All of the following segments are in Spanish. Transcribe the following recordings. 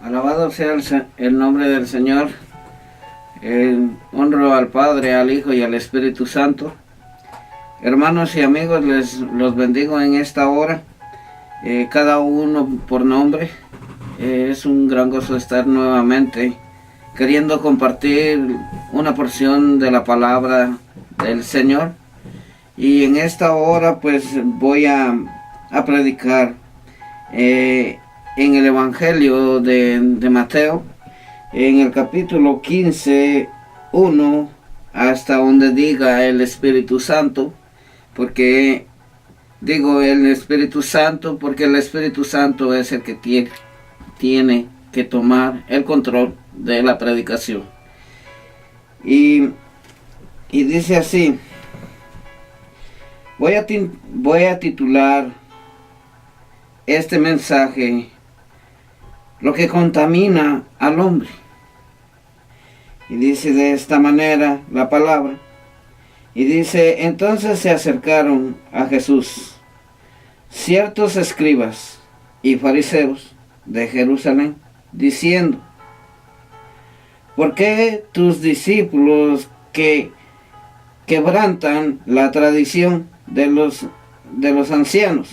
Alabado sea el nombre del Señor. Honro al Padre, al Hijo y al Espíritu Santo. Hermanos y amigos, los bendigo en esta hora, cada uno por nombre. Es un gran gozo estar nuevamente queriendo compartir una porción de la palabra del Señor. Y en esta hora pues voy a predicar en el Evangelio de Mateo, en el capítulo 15, 1, hasta donde diga el Espíritu Santo, porque digo el Espíritu Santo porque el Espíritu Santo es el que tiene que tomar el control de la predicación. Y dice así: voy a titular este mensaje: lo que contamina al hombre. Y dice de esta manera la palabra. Y dice: entonces se acercaron a Jesús ciertos escribas y fariseos de Jerusalén, diciendo: ¿por qué tus discípulos que quebrantan la tradición de los ancianos?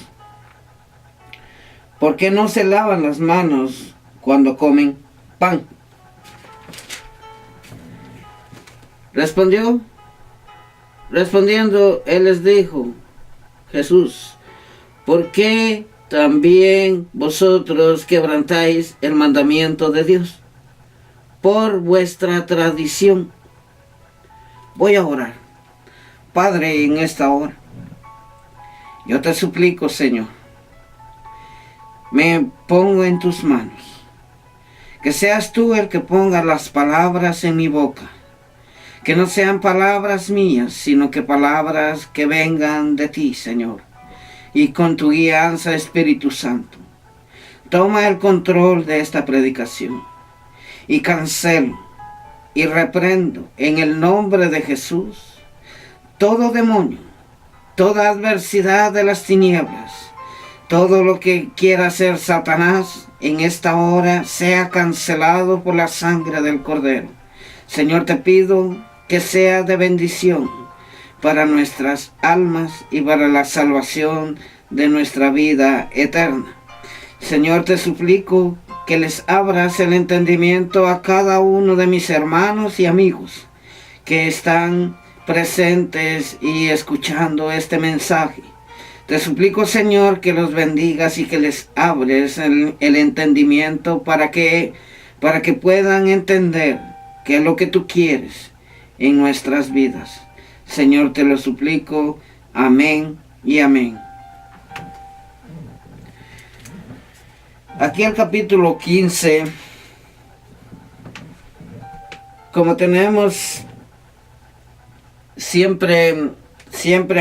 ¿Por qué no se lavan las manos cuando comen pan? Respondiendo, él les dijo, Jesús: ¿por qué también vosotros quebrantáis el mandamiento de Dios por vuestra tradición? Voy a orar. Padre, en esta hora, yo te suplico, Señor, me pongo en tus manos. Que seas tú el que ponga las palabras en mi boca. Que no sean palabras mías, sino que palabras que vengan de ti, Señor. Y con tu guianza, Espíritu Santo, toma el control de esta predicación. Y cancelo y reprendo en el nombre de Jesús todo demonio, toda adversidad de las tinieblas. Todo lo que quiera hacer Satanás en esta hora sea cancelado por la sangre del Cordero. Señor, te pido que sea de bendición para nuestras almas y para la salvación de nuestra vida eterna. Señor, te suplico que les abras el entendimiento a cada uno de mis hermanos y amigos que están presentes y escuchando este mensaje. Te suplico, Señor, que los bendigas y que les abres el entendimiento para que puedan entender qué es lo que tú quieres en nuestras vidas. Señor, te lo suplico. Amén y amén. Aquí el capítulo 15, como tenemos, siempre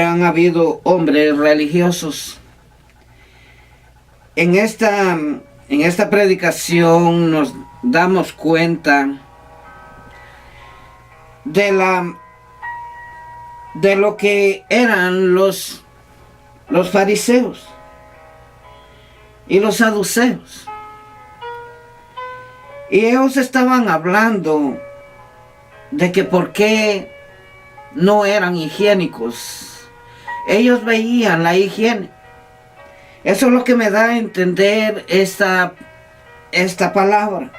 han habido hombres religiosos. En esta predicación nos damos cuenta de lo que eran los fariseos y los saduceos. Y ellos estaban hablando de que por qué no eran higiénicos. Ellos veían la higiene. Eso es lo que me da a entender esta palabra.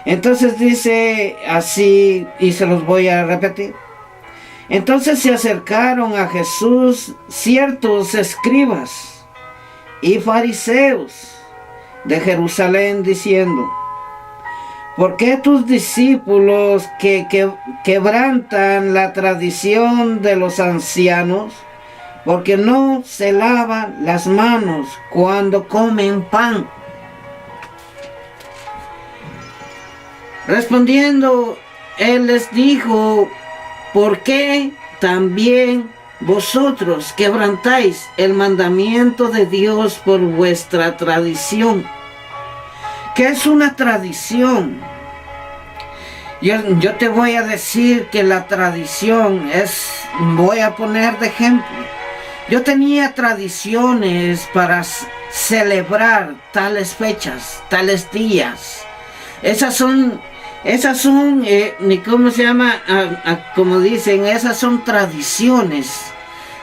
Entonces dice así, y se los voy a repetir. Entonces se acercaron a Jesús ciertos escribas y fariseos de Jerusalén, diciendo: ¿por qué tus discípulos que quebrantan la tradición de los ancianos? Porque no se lavan las manos cuando comen pan. Respondiendo, él les dijo: ¿por qué también vosotros quebrantáis el mandamiento de Dios por vuestra tradición? ¿Qué es una tradición? Yo te voy a decir que la tradición voy a poner de ejemplo. Yo tenía tradiciones celebrar tales fechas, tales días. Esas son, ¿cómo se llama? Como dicen, esas son tradiciones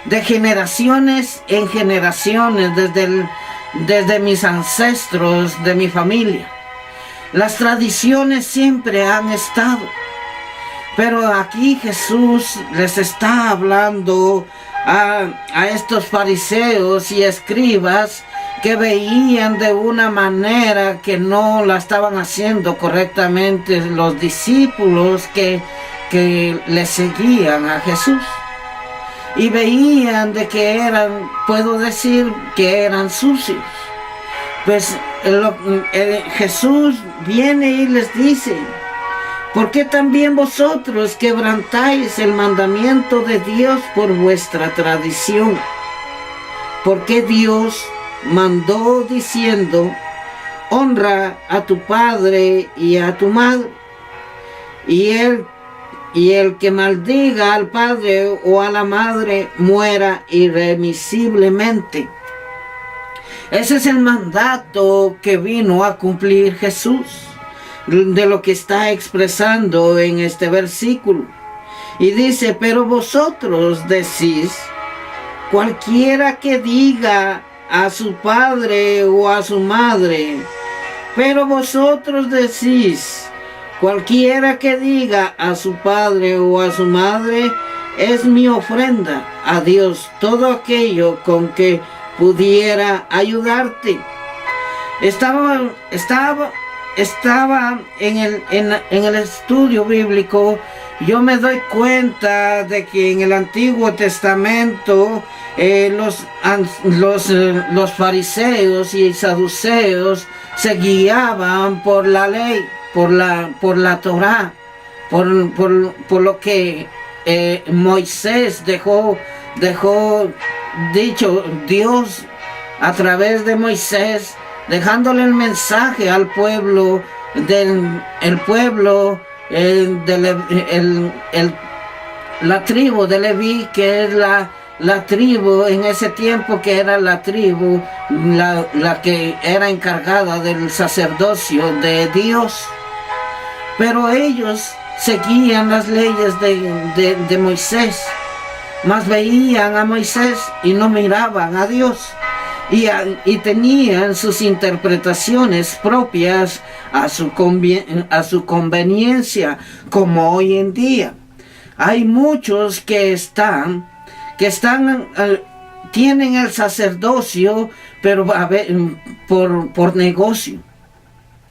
de generaciones en generaciones, desde mis ancestros, de mi familia. Las tradiciones siempre han estado. Pero aquí Jesús les está hablando a estos fariseos y escribas que veían de una manera que no la estaban haciendo correctamente los discípulos que le seguían a Jesús. Y veían de que eran, puedo decir, que eran sucios. Pues Jesús viene y les dice: ¿por qué también vosotros quebrantáis el mandamiento de Dios por vuestra tradición? Porque Dios mandó diciendo: honra a tu padre y a tu madre, y el que maldiga al padre o a la madre muera irremisiblemente. Ese es el mandato que vino a cumplir Jesús, de lo que está expresando en este versículo. Y dice: pero vosotros decís, cualquiera que diga a su padre o a su madre, pero vosotros decís, cualquiera que diga a su padre o a su madre, es mi ofrenda a Dios todo aquello con que pudiera ayudarte. Estaba en el estudio bíblico. Yo me doy cuenta de que en el Antiguo Testamento los fariseos y saduceos se guiaban por la ley, por la Torá, por lo que Moisés dejó dicho, Dios a través de Moisés, dejándole el mensaje al pueblo, la tribu de Leví, que es la tribu en ese tiempo, que era la tribu la que era encargada del sacerdocio de Dios. Pero ellos seguían las leyes de Moisés, mas veían a Moisés y no miraban a Dios. Y tenían sus interpretaciones propias a su conveniencia, como hoy en día. Hay muchos que tienen el sacerdocio, pero por negocio,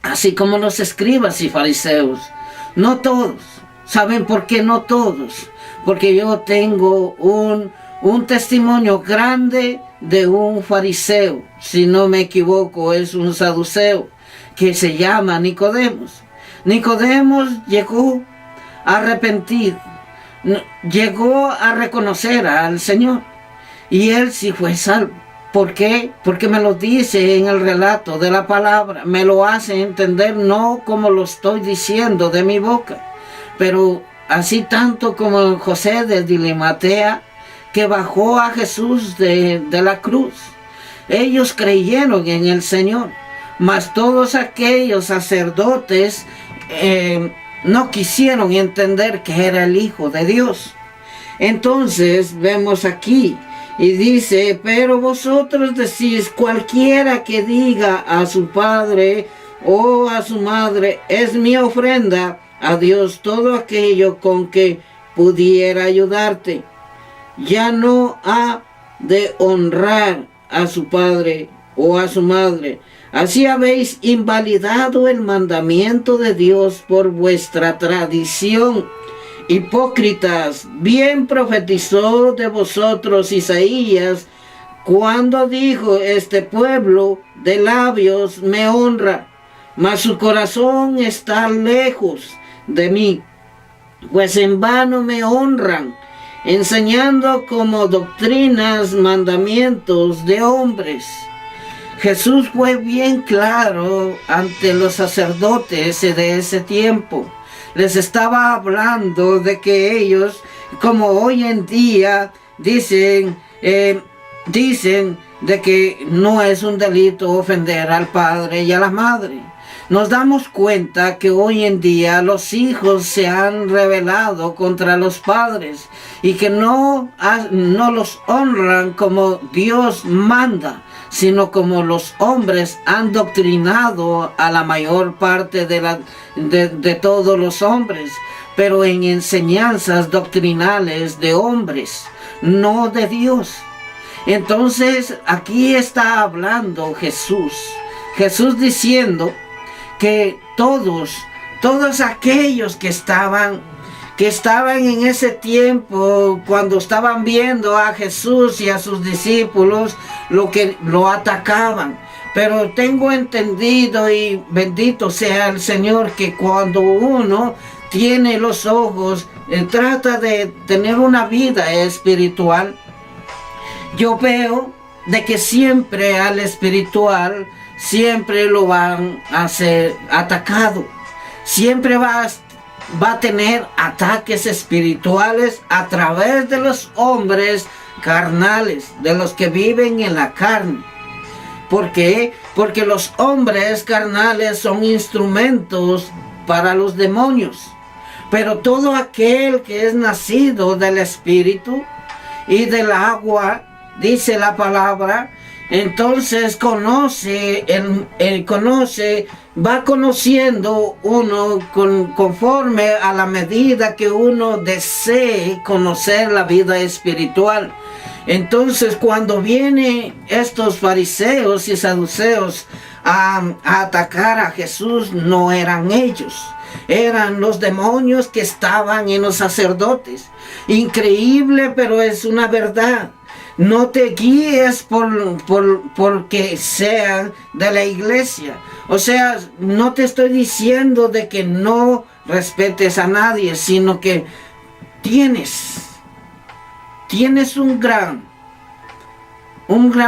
así como los escribas y fariseos. No todos. ¿Saben por qué no todos? Porque yo tengo un testimonio grande de un fariseo, si no me equivoco es un saduceo, que se llama Nicodemos. Nicodemos llegó arrepentido, llegó a reconocer al Señor, y él sí fue salvo. ¿Por qué? Porque me lo dice en el relato de la palabra, me lo hace entender, no como lo estoy diciendo de mi boca, pero así tanto como José de Dilimatea, que bajó a Jesús de la cruz. Ellos creyeron en el Señor, mas todos aquellos sacerdotes no quisieron entender que era el Hijo de Dios. Entonces vemos aquí, y dice: pero vosotros decís, cualquiera que diga a su padre o a su madre, es mi ofrenda a Dios todo aquello con que pudiera ayudarte, ya no ha de honrar a su padre o a su madre. Así habéis invalidado el mandamiento de Dios por vuestra tradición. Hipócritas, bien profetizó de vosotros Isaías cuando dijo: este pueblo de labios me honra, mas su corazón está lejos de mí, pues en vano me honran, enseñando como doctrinas mandamientos de hombres. Jesús fue bien claro ante los sacerdotes de ese tiempo. Les estaba hablando de que ellos, como hoy en día, dicen de que no es un delito ofender al padre y a la madre. Nos damos cuenta que hoy en día los hijos se han rebelado contra los padres y que no los honran como Dios manda, sino como los hombres han doctrinado a la mayor parte de todos los hombres, pero en enseñanzas doctrinales de hombres, no de Dios. Entonces aquí está hablando Jesús diciendo que todos aquellos que estaban en ese tiempo, cuando estaban viendo a Jesús y a sus discípulos, lo atacaban. Pero tengo entendido, y bendito sea el Señor, que cuando uno tiene los ojos, trata de tener una vida espiritual, yo veo de que siempre al espiritual, siempre lo van a ser atacado. Siempre va a tener ataques espirituales a través de los hombres carnales, de los que viven en la carne. ¿Por qué? Porque los hombres carnales son instrumentos para los demonios. Pero todo aquel que es nacido del Espíritu y del agua, dice la palabra, entonces va conociendo uno conforme a la medida que uno desee conocer la vida espiritual. Entonces, cuando vienen estos fariseos y saduceos a atacar a Jesús, no eran ellos, eran los demonios que estaban en los sacerdotes. Increíble, pero es una verdad. No te guíes porque sean de la iglesia. O sea, no te estoy diciendo de que no respetes a nadie, sino que tienes un gran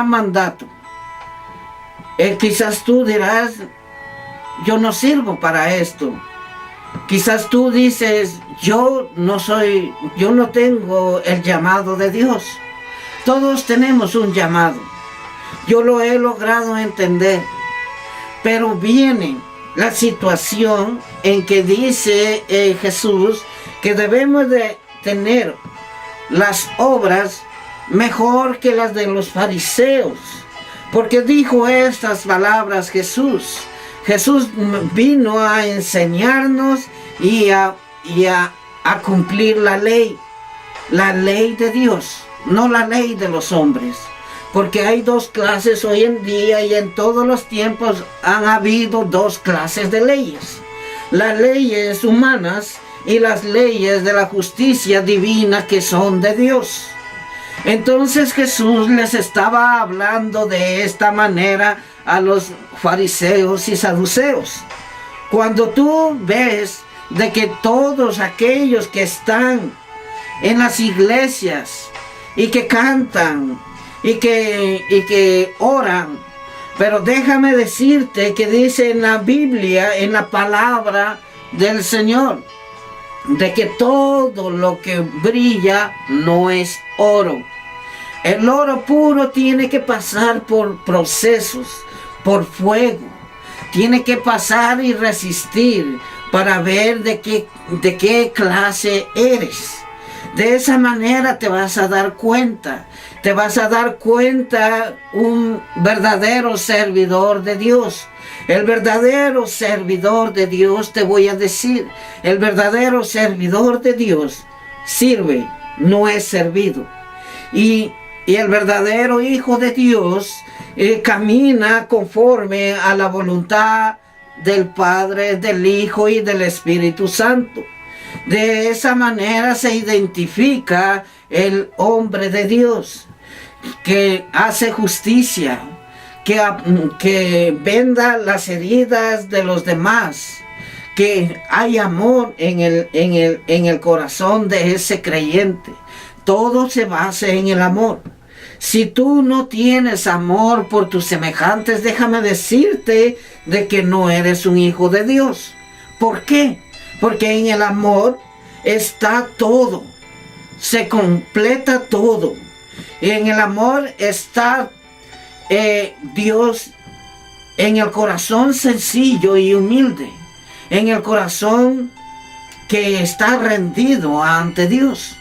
mandato. Quizás tú dirás, yo no sirvo para esto. Quizás tú dices, yo no tengo el llamado de Dios. Todos tenemos un llamado. Yo lo he logrado entender. Pero viene la situación en que dice Jesús que debemos de tener las obras mejor que las de los fariseos. Porque dijo estas palabras Jesús. Jesús vino a enseñarnos y a cumplir la ley de Dios. No la ley de los hombres, porque hay dos clases hoy en día y en todos los tiempos han habido dos clases de leyes: las leyes humanas y las leyes de la justicia divina que son de Dios. Entonces Jesús les estaba hablando de esta manera a los fariseos y saduceos. Cuando tú ves de que todos aquellos que están en las iglesias y que cantan y que oran, pero déjame decirte que dice en la Biblia, en la palabra del Señor, de que todo lo que brilla no es oro. El oro puro tiene que pasar por procesos, por fuego, tiene que pasar y resistir para ver de qué clase eres. De esa manera te vas a dar cuenta un verdadero servidor de Dios. El verdadero servidor de Dios, te voy a decir, el verdadero servidor de Dios sirve, no es servido. Y el verdadero Hijo de Dios camina conforme a la voluntad del Padre, del Hijo y del Espíritu Santo. De esa manera se identifica el hombre de Dios, que hace justicia, que venda las heridas de los demás, que hay amor en el corazón de ese creyente. Todo se basa en el amor. Si tú no tienes amor por tus semejantes, déjame decirte de que no eres un hijo de Dios. ¿Por qué? Porque en el amor está todo, se completa todo. Y en el amor está Dios en el corazón sencillo y humilde, en el corazón que está rendido ante Dios.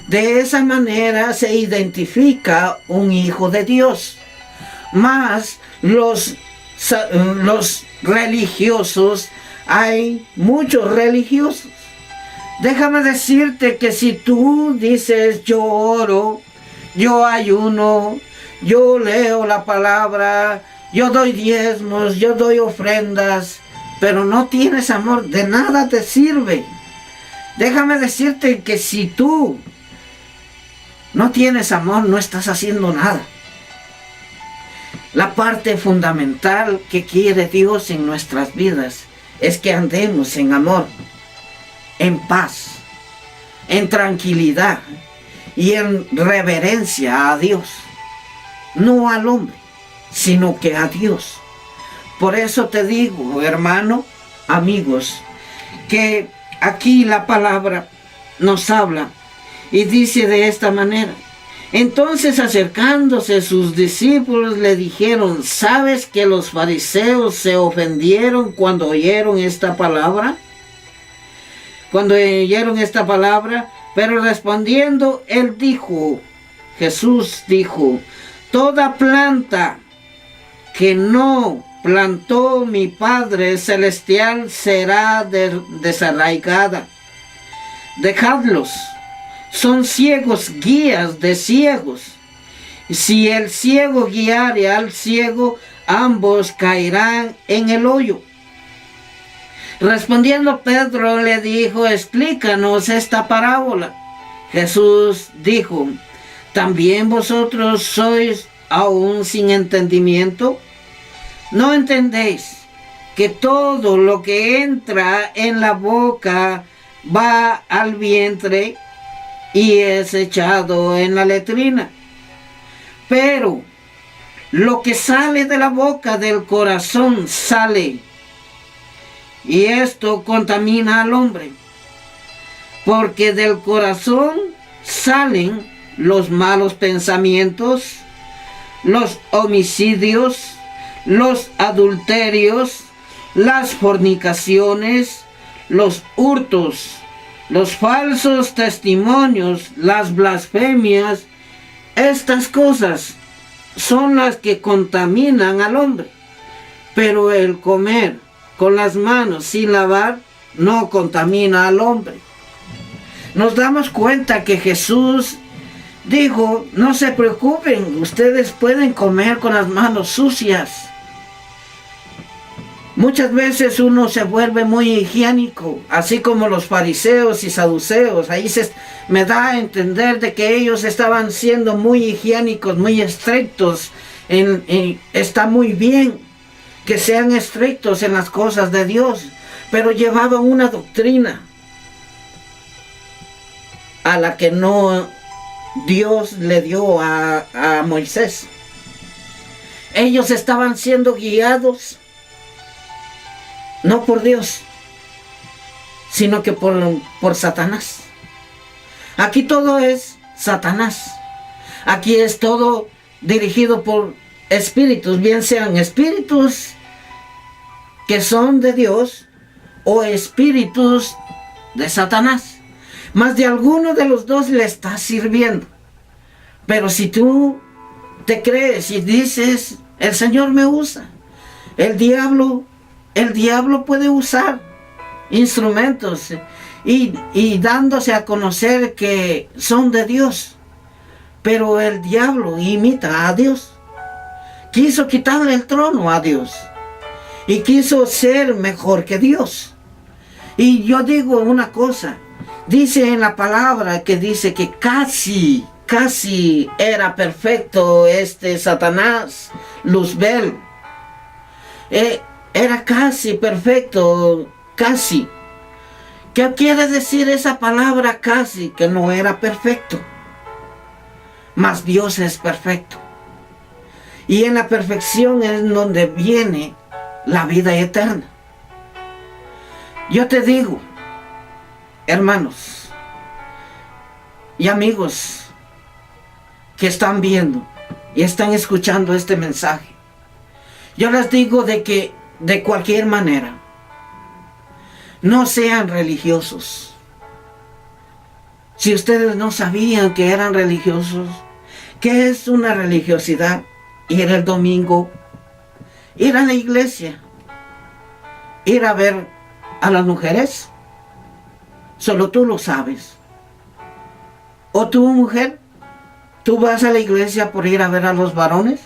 De esa manera se identifica un hijo de Dios. Mas los religiosos, hay muchos religiosos. Déjame decirte que si tú dices yo oro, yo ayuno, yo leo la palabra, yo doy diezmos, yo doy ofrendas, pero no tienes amor, de nada te sirve. Déjame decirte que si tú no tienes amor, no estás haciendo nada. La parte fundamental que quiere Dios en nuestras vidas es que andemos en amor, en paz, en tranquilidad y en reverencia a Dios. No al hombre, sino que a Dios. Por eso te digo, hermano, amigos, que aquí la palabra nos habla y dice de esta manera: entonces acercándose sus discípulos le dijeron, ¿sabes que los fariseos se ofendieron cuando oyeron esta palabra? Cuando oyeron esta palabra, pero respondiendo él dijo, Jesús dijo, toda planta que no plantó mi Padre Celestial será desarraigada. Dejadlos. Son ciegos guías de ciegos. Si el ciego guiare al ciego, ambos caerán en el hoyo. Respondiendo Pedro le dijo, explícanos esta parábola. Jesús dijo, ¿también vosotros sois aún sin entendimiento? ¿No entendéis que todo lo que entra en la boca va al vientre y es echado en la letrina? Pero lo que sale de la boca del corazón sale, y esto contamina al hombre, porque del corazón salen los malos pensamientos, los homicidios, los adulterios, las fornicaciones, los hurtos, los falsos testimonios, las blasfemias. Estas cosas son las que contaminan al hombre. Pero el comer con las manos sin lavar no contamina al hombre. Nos damos cuenta que Jesús dijo, no se preocupen, ustedes pueden comer con las manos sucias. Muchas veces uno se vuelve muy higiénico, así como los fariseos y saduceos. Ahí me da a entender de que ellos estaban siendo muy higiénicos, muy estrictos. Está muy bien que sean estrictos en las cosas de Dios, pero llevaban una doctrina a la que no Dios le dio a Moisés. Ellos estaban siendo guiados no por Dios, sino que por Satanás. Aquí todo es Satanás. Aquí es todo dirigido por espíritus, bien sean espíritus que son de Dios o espíritus de Satanás. Más de alguno de los dos le está sirviendo. Pero si tú te crees y dices, el Señor me usa, el diablo puede usar instrumentos y dándose a conocer que son de Dios, pero el diablo imita a Dios. Quiso quitarle el trono a Dios y quiso ser mejor que Dios. Y yo digo una cosa, dice en la palabra que dice que casi era perfecto Satanás, Luzbel. Era casi perfecto, casi. ¿Qué quiere decir esa palabra casi? Que no era perfecto. Mas Dios es perfecto. Y en la perfección es donde viene la vida eterna. Yo te digo, hermanos y amigos que están viendo y están escuchando este mensaje. Yo les digo de que de cualquier manera, no sean religiosos. Si ustedes no sabían que eran religiosos, ¿qué es una religiosidad? Ir el domingo, ir a la iglesia, ir a ver a las mujeres. Solo tú lo sabes. ¿O tú, mujer, tú vas a la iglesia por ir a ver a los varones?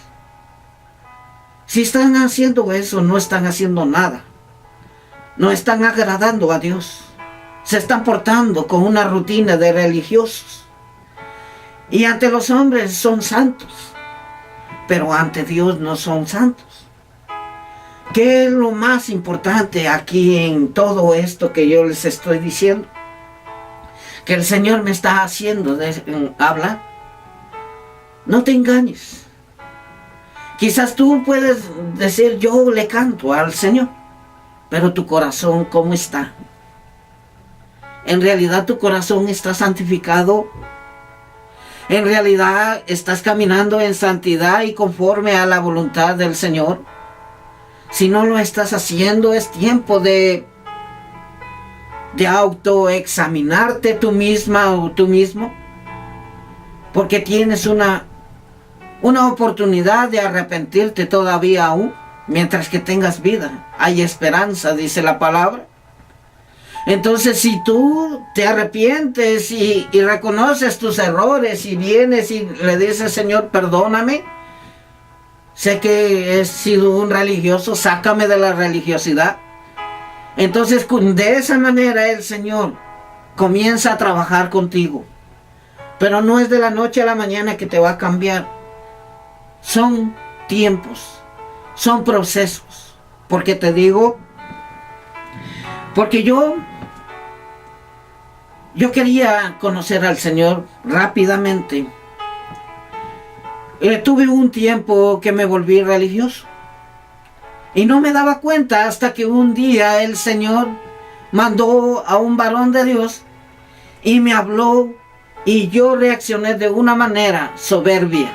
Si están haciendo eso, no están haciendo nada. No están agradando a Dios. Se están portando con una rutina de religiosos. Y ante los hombres son santos, pero ante Dios no son santos. ¿Qué es lo más importante aquí en todo esto que yo les estoy diciendo? Que el Señor me está haciendo hablar. No te engañes. Quizás tú puedes decir, yo le canto al Señor, pero tu corazón, ¿cómo está? En realidad tu corazón está santificado. En realidad estás caminando en santidad y conforme a la voluntad del Señor. Si no lo estás haciendo, es tiempo de autoexaminarte tú misma o tú mismo, porque tienes una oportunidad de arrepentirte todavía aún, mientras que tengas vida. Hay esperanza, dice la palabra. Entonces, si tú te arrepientes y reconoces tus errores y vienes y le dices, Señor, perdóname, sé que he sido un religioso, sácame de la religiosidad. Entonces, de esa manera el Señor comienza a trabajar contigo. Pero no es de la noche a la mañana que te va a cambiar. Son tiempos, son procesos. Porque te digo, porque yo quería conocer al Señor rápidamente. Tuve un tiempo que me volví religioso. Y no me daba cuenta hasta que un día el Señor mandó a un varón de Dios y me habló, y yo reaccioné de una manera soberbia,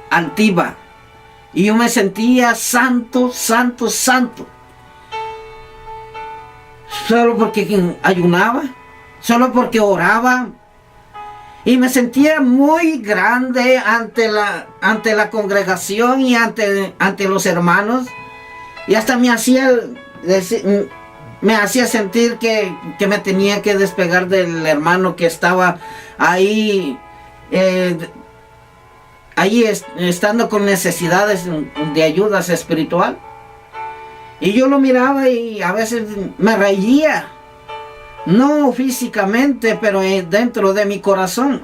altiva. Y yo me sentía santo, santo, santo. Solo porque ayunaba, solo porque oraba. Y me sentía muy grande ante la congregación y ante los hermanos. Y hasta me hacía sentir que me tenía que despegar del hermano que estaba ahí, estando con necesidades de ayudas espiritual. Y yo lo miraba y a veces me reía, no físicamente, pero dentro de mi corazón.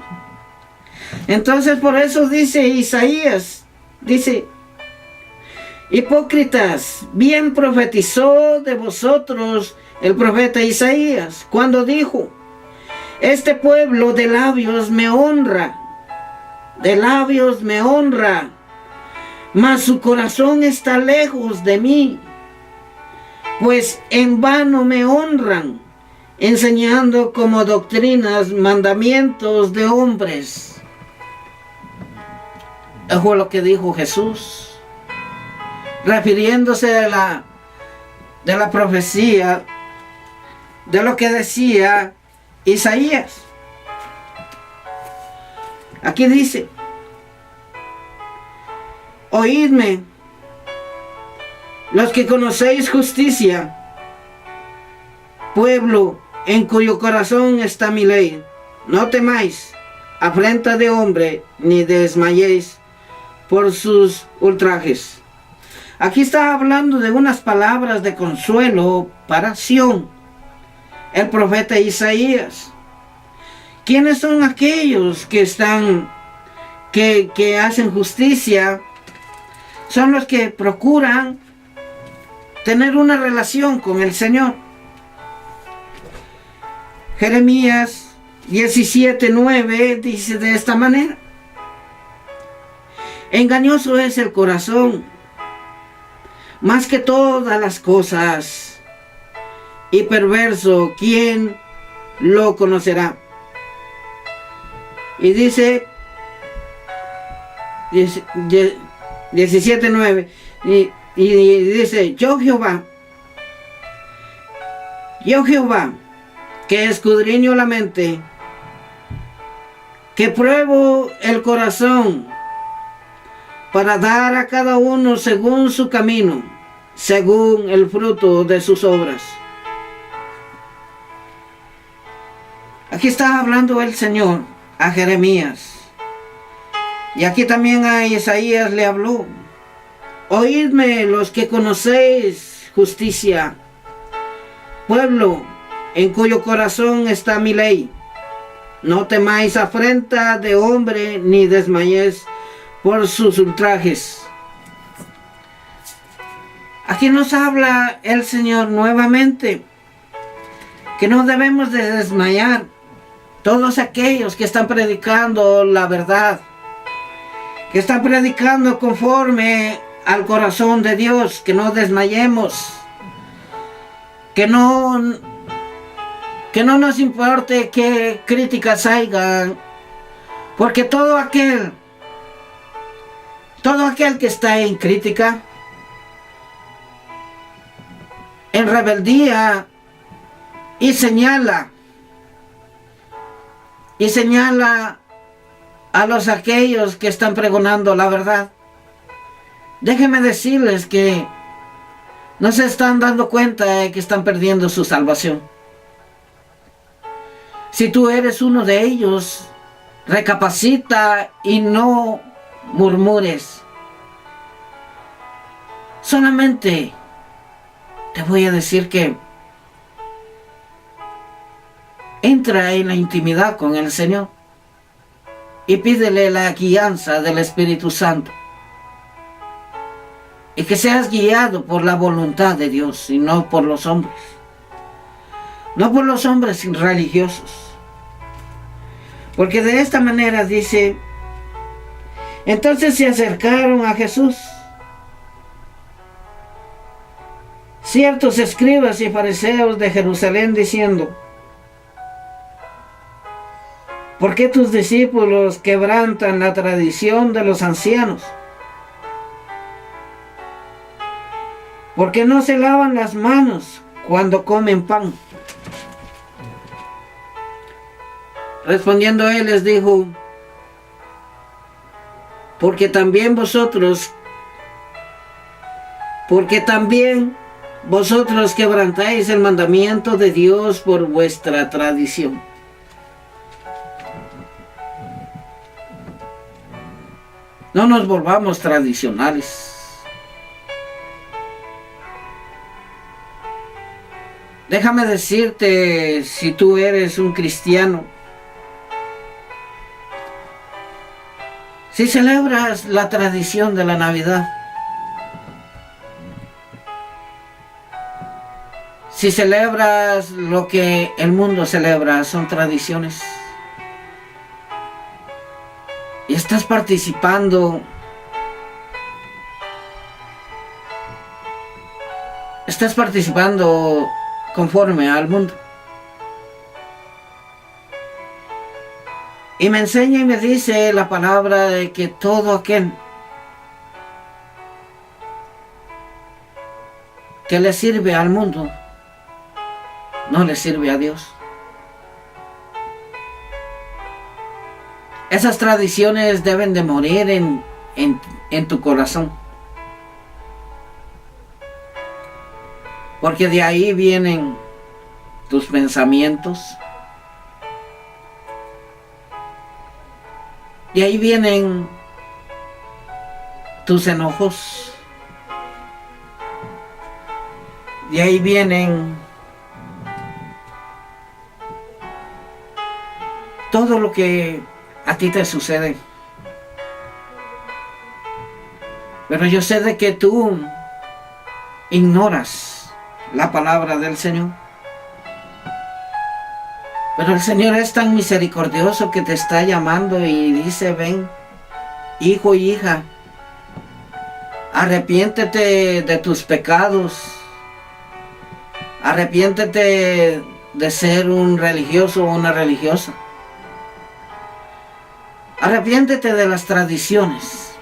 Entonces por eso dice Isaías, dice: hipócritas, bien profetizó de vosotros el profeta Isaías, cuando dijo: este pueblo de labios me honra, mas su corazón está lejos de mí, pues en vano me honran, enseñando como doctrinas mandamientos de hombres. Eso fue lo que dijo Jesús, refiriéndose de la profecía, de lo que decía Isaías. Aquí dice: oídme, los que conocéis justicia, pueblo en cuyo corazón está mi ley. No temáis afrenta de hombre, ni desmayéis por sus ultrajes. Aquí está hablando de unas palabras de consuelo para Sión, el profeta Isaías. ¿Quiénes son aquellos que hacen justicia? Son los que procuran tener una relación con el Señor. Jeremías 17:9 dice de esta manera: engañoso es el corazón más que todas las cosas, y perverso, ¿quién lo conocerá? Y dice: 17:9, y dice, yo Jehová, que escudriño la mente, que pruebo el corazón, para dar a cada uno según su camino, según el fruto de sus obras. Aquí está hablando el Señor a Jeremías. Y aquí también a Isaías le habló. Oídme los que conocéis justicia, pueblo en cuyo corazón está mi ley. No temáis afrenta de hombre, ni desmayéis por sus ultrajes. Aquí nos habla el Señor nuevamente que no debemos de desmayar. Todos aquellos que están predicando la verdad, que están predicando conforme al corazón de Dios, que no desmayemos, que no nos importe qué críticas hayan, porque todo aquel que está en crítica, en rebeldía, y señala a aquellos que están pregonando la verdad, déjenme decirles que no se están dando cuenta de que están perdiendo su salvación. Si tú eres uno de ellos, recapacita y no murmures. Solamente te voy a decir que entra en la intimidad con el Señor y pídele la guianza del Espíritu Santo. Y que seas guiado por la voluntad de Dios y no por los hombres. No por los hombres religiosos. Porque de esta manera dice, entonces se acercaron a Jesús ciertos escribas y fariseos de Jerusalén diciendo, ¿por qué tus discípulos quebrantan la tradición de los ancianos? ¿Por qué no se lavan las manos cuando comen pan? Respondiendo él les dijo, porque también vosotros quebrantáis el mandamiento de Dios por vuestra tradición. No nos volvamos tradicionales. Déjame decirte, si tú eres un cristiano, si celebras la tradición de la Navidad, si celebras lo que el mundo celebra, son tradiciones, y estás participando, conforme al mundo. Y me enseña y me dice la palabra de que todo aquel que le sirve al mundo no le sirve a Dios. Esas tradiciones deben de morir en tu corazón. Porque de ahí vienen tus pensamientos. De ahí vienen tus enojos. De ahí vienen todo lo que a ti te sucede. Pero yo sé de que tú ignoras la palabra del Señor. Pero el Señor es tan misericordioso que te está llamando y dice, ven, hijo y hija, arrepiéntete de tus pecados, arrepiéntete de ser un religioso o una religiosa, arrepiéntete de las tradiciones,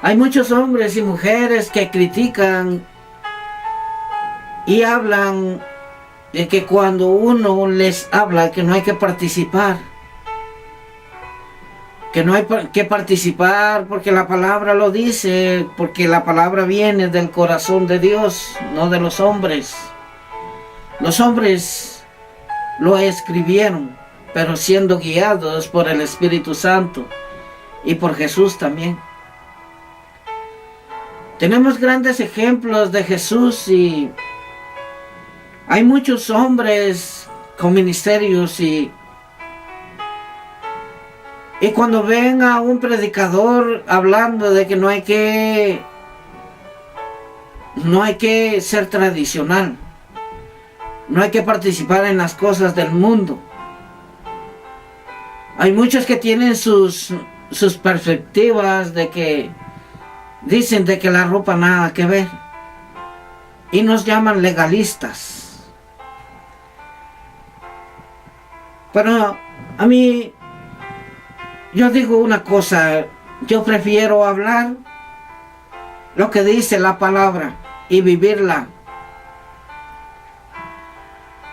Hay muchos hombres y mujeres que critican y hablan de que cuando uno les habla que no hay que participar, que no hay que participar porque la palabra lo dice, porque la palabra viene del corazón de Dios, no de los hombres. Los hombres lo escribieron, pero siendo guiados por el Espíritu Santo y por Jesús también. Tenemos grandes ejemplos de Jesús y hay muchos hombres con ministerios y cuando ven a un predicador hablando de que no hay que ser tradicional, no hay que participar en las cosas del mundo. Hay muchos que tienen sus perspectivas de que dicen de que la ropa nada que ver y nos llaman legalistas. Pero a mí, yo digo una cosa, yo prefiero hablar lo que dice la palabra y vivirla.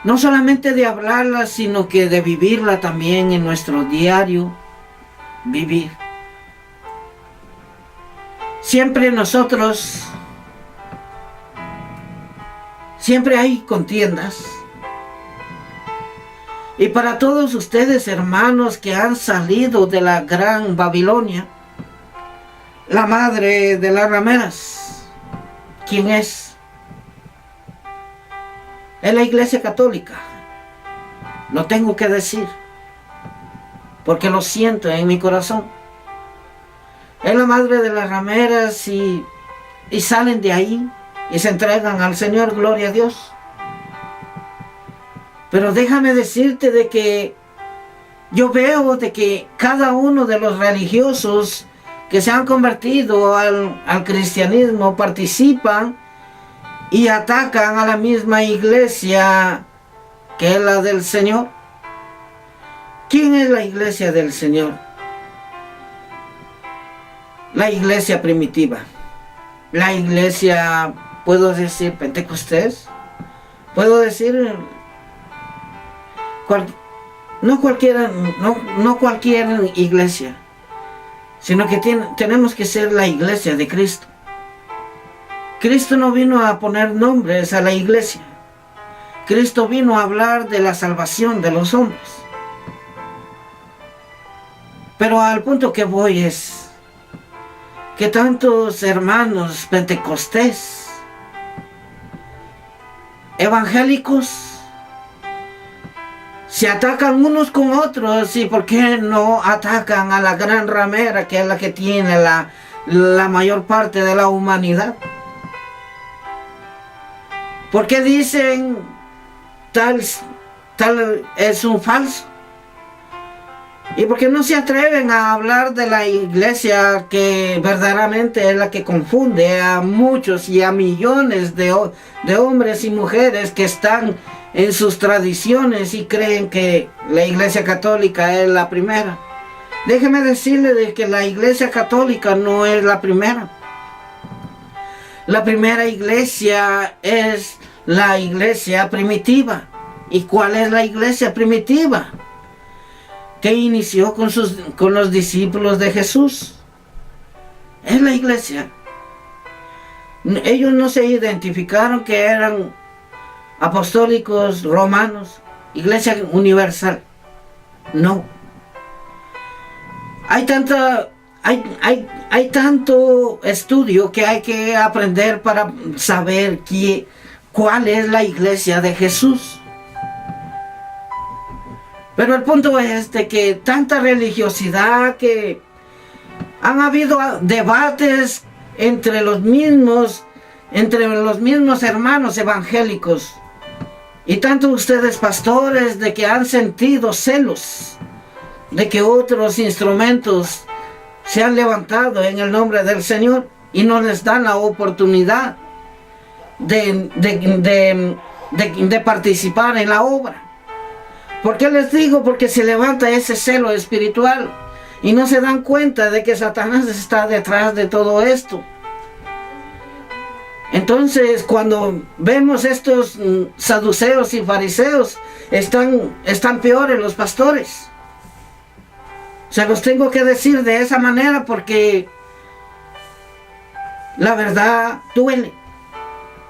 No solamente de hablarla, sino que de vivirla también en nuestro diario vivir. Siempre nosotros, siempre hay contiendas. Y para todos ustedes, hermanos, que han salido de la gran Babilonia, la madre de las rameras, ¿quién es? Es la Iglesia Católica. Lo tengo que decir, porque lo siento en mi corazón. Es la madre de las rameras y salen de ahí y se entregan al Señor, gloria a Dios. Pero déjame decirte de que yo veo de que cada uno de los religiosos que se han convertido al cristianismo participan y atacan a la misma iglesia que es la del Señor. ¿Quién es la iglesia del Señor? La iglesia primitiva. La iglesia, puedo decir, Pentecostés. Puedo decir, no cualquier iglesia, sino que tenemos que ser la iglesia de Cristo. Cristo no vino a poner nombres a la iglesia. Cristo vino a hablar de la salvación de los hombres. Pero al punto que voy es que tantos hermanos pentecostés, evangélicos, se atacan unos con otros. ¿Y por qué no atacan a la gran ramera, que es la que tiene la mayor parte de la humanidad? ¿Por qué dicen tal es un falso? ¿Y por qué no se atreven a hablar de la iglesia que verdaderamente es la que confunde a muchos y a millones de hombres y mujeres que están en sus tradiciones y creen que la iglesia católica es la primera? Déjeme decirle de que la iglesia católica no es la primera. La primera iglesia es la iglesia primitiva. ¿Y cuál es la iglesia primitiva? Que inició con los discípulos de Jesús. Es la iglesia. Ellos no se identificaron que eran apostólicos romanos, iglesia universal. No. Hay tanto estudio que hay que aprender para saber cuál es la iglesia de Jesús. Pero el punto es de que tanta religiosidad, que han habido debates entre los mismos hermanos evangélicos, y tanto ustedes pastores de que han sentido celos de que otros instrumentos se han levantado en el nombre del Señor y no les dan la oportunidad de participar en la obra. ¿Por qué les digo? Porque se levanta ese celo espiritual Y no se dan cuenta de que Satanás está detrás de todo esto. Entonces, cuando vemos estos saduceos y fariseos, están peores los pastores. Se los tengo que decir de esa manera porque la verdad duele.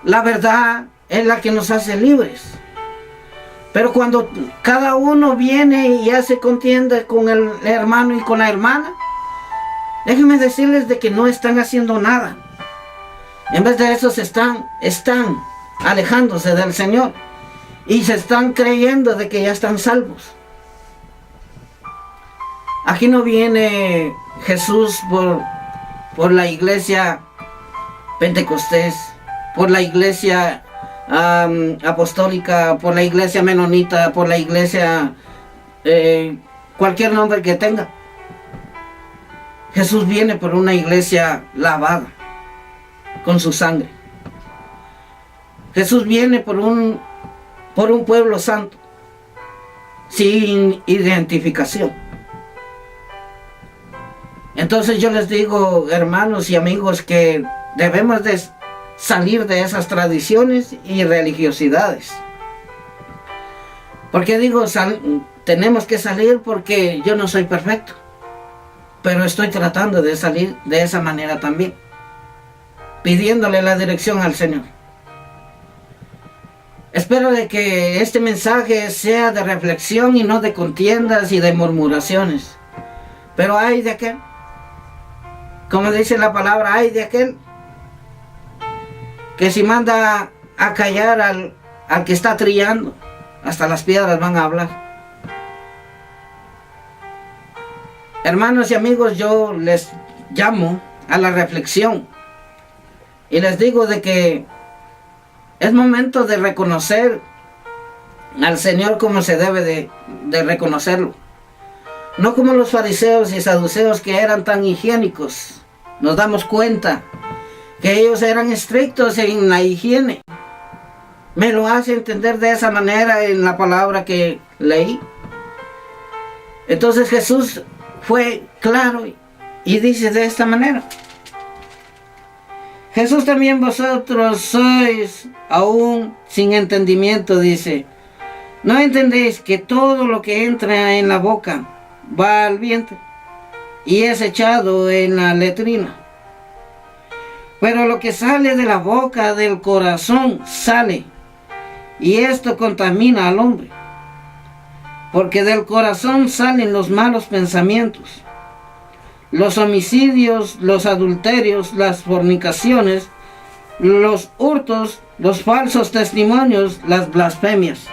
La verdad es la que nos hace libres. Pero cuando cada uno viene y hace contienda con el hermano y con la hermana, déjenme decirles de que no están haciendo nada. En vez de eso están alejándose del Señor y se están creyendo de que ya están salvos. Aquí no viene Jesús por la iglesia Pentecostés, por la iglesia apostólica, por la iglesia menonita, por la iglesia, cualquier nombre que tenga. Jesús viene por una iglesia lavada con su sangre. Jesús viene por un pueblo santo, sin identificación. Entonces yo les digo, hermanos y amigos, que debemos de salir de esas tradiciones y religiosidades. ¿Por qué digo tenemos que salir? Porque yo no soy perfecto, pero estoy tratando de salir de esa manera también, pidiéndole la dirección al Señor. Espero de que este mensaje sea de reflexión y no de contiendas y de murmuraciones. Pero hay de aquel, como dice la palabra, hay de aquel que si manda a callar al que está trillando, hasta las piedras van a hablar. Hermanos y amigos, yo les llamo a la reflexión y les digo de que es momento de reconocer al Señor como se debe de reconocerlo. No como los fariseos y saduceos, que eran tan higiénicos. Nos damos cuenta que ellos eran estrictos en la higiene. Me lo hace entender de esa manera en la palabra que leí. Entonces Jesús fue claro y dice de esta manera: Jesús, también vosotros sois aún sin entendimiento, dice. ¿No entendéis que todo lo que entra en la boca va al vientre y es echado en la letrina? Pero lo que sale de la boca, del corazón, sale, y esto contamina al hombre. Porque del corazón salen los malos pensamientos, los homicidios, los adulterios, las fornicaciones, los hurtos, los falsos testimonios, las blasfemias.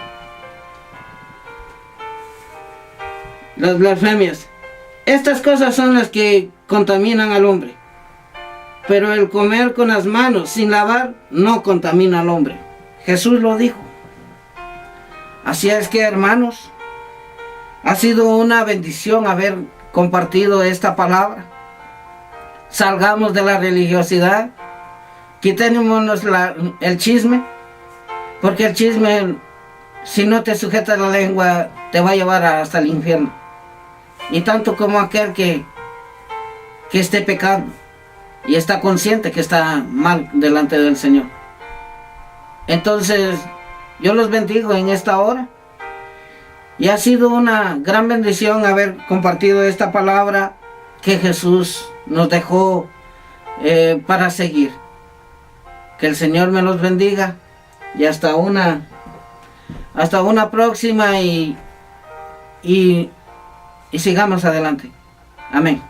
Las blasfemias. Estas cosas son las que contaminan al hombre. Pero el comer con las manos sin lavar no contamina al hombre. Jesús lo dijo. Así es que, hermanos, ha sido una bendición haber compartido esta palabra. Salgamos de la religiosidad, quitémonos el chisme, porque el chisme, si no te sujetas la lengua, te va a llevar hasta el infierno. Y tanto como aquel que esté pecando y está consciente que está mal delante del Señor. Entonces, yo los bendigo en esta hora. Y ha sido una gran bendición haber compartido esta palabra que Jesús nos dejó para seguir. Que el Señor me los bendiga y hasta una próxima y sigamos adelante. Amén.